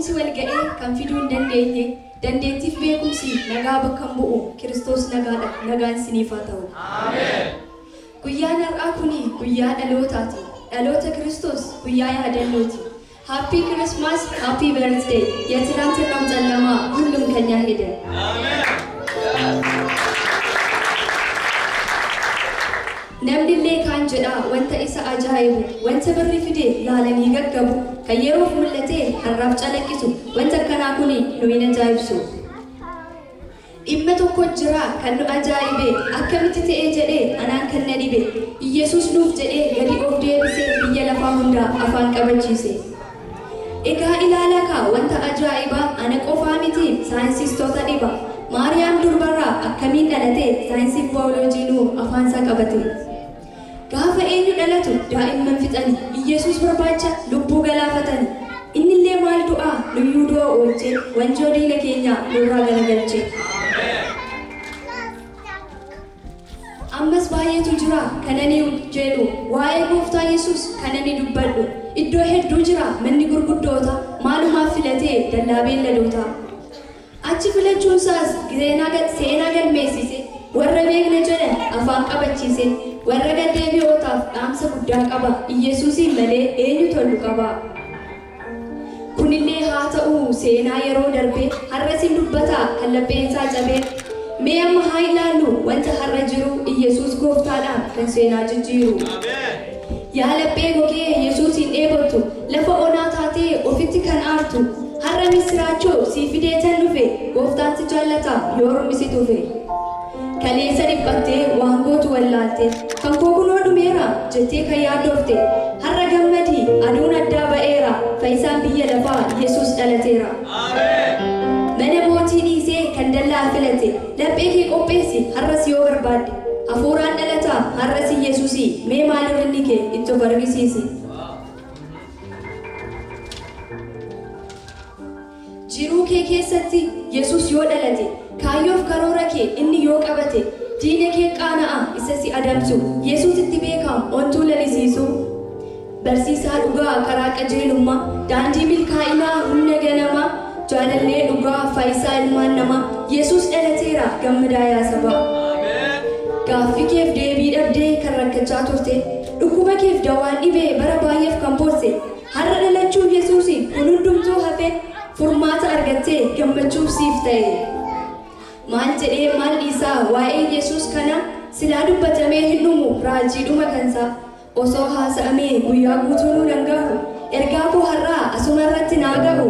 beekumsi wal ga'ee kan fiduu hin dandeenye dandeettiif beekumsi nagaa bakka hin bu'u Kiristoos nagaadha nagaan isiniif haa ta'u. Ameen. Guyyaan har'aa kuni guyyaa dhalootaati. Dhaloota Kiristoos guyyaa yaadannooti. Happy Christmas, happy birthday. የትናንትናው ጨለማ ሁሉም ከኛ ሄደ። አሜን። Namdillee kan jedha wanta isa ajaa'ibu wanta birri fide laalanii gaggabu kan yeroof mul'atee har'aaf calaqqisu wanta akkanaa kuni nu hin ajaa'ibsu. Dhimma tokko jira kan nu ajaa'ibe akkamitti ta'ee jedhee anaan kan na dhibe Yesuus nuuf jedhee gadi of deebisee biyya lafaa hundaa afaan qabachiise. Egaa ilaalaa kaa wanta ajaa'ibaa ana qofaa miti saayinsistoota dhiba. Maariyaam durbarraa akkamiin dhalate saayinsiif baayoloojii afaan isaa qabate. Gaafa eenyu dhalatu daa'imman fixani Yesuus barbaacha lubbuu galaafatani. Innillee maal du'aa nuyyuu du'a oolchee wanjoo diina keenya nurraa galagalche. Ammas baay'eetu jira kanani jedhu waa'ee gooftaa Yesuus kanani dubbadhu. Iddoo hedduu jira manni gurguddoota maalumaaf filatee dallaa beelladoota. Achi filachuun isaas seenaa galmeessise warra beekna jedhan afaan qabachiise warra gaddeebi'ootaaf dhaamsa guddaa qaba Yesuusiin malee eenyu tollu qaba. Kunillee haa ta'u seenaa yeroo darbee har'as hin dubbataa kan lapheensaa cabee mee amma haa ilaallu wanta har'a jiru Yesuus gooftaadhaan kan seenaa jijjiiru. Yaa laphee gogee Yesuusiin dheebottu lafa onaa taatee ofitti kan aartu har'a misiraachoo sii fideetan dhufe gooftaan si jaallata yoo rumisi dhufe. Kaleessa dhiphattee waan gootu wallaalte kan koo kunoo dhumeera jettee kan yaaddofte har'a gammadii aduun addaa ba'eera fayyisaan biyya lafaa Yesuus dhalateera. Mana mootii dhiisee kan dallaa filate laphee kee qopheessi har'as yoo barbaadde hafuuraan dhalataa har'as Yesuusii mee maaliif inni kee itti of argisiisi. Jiruu kee keessatti Yesuus yoo dhalate kaayyoof karoora kee inni yoo qabate diina kee qaana'a isa si adamsu Yesuus itti beekamu ontuu lalisiisu barsiisaa dhugaa karaa qajeelummaa daandii milkaa'inaa humna ganamaa jaalallee dhugaa fayyisaa ilmaan namaa Yesuus dhalateera gammadaa yaa saba. Gaaffii keef deebii dhabdee kan rakkachaa turte dhukkuba keef dawaan dhibee bara baay'eef kan boosse har'a dhalachuun Yesuusiin kun hundumtuu hafee furmaata argattee gammachuuf siif ta'e. Maal jedhee maal dhiisaa waa'ee Yesuus kana silaa dubbatamee hin dhumu raajiidhuma kansaa osoo haasa'amee guyyaa guutuu nu dhanga'u ergaa koo har'aa asuma irratti naa ga'u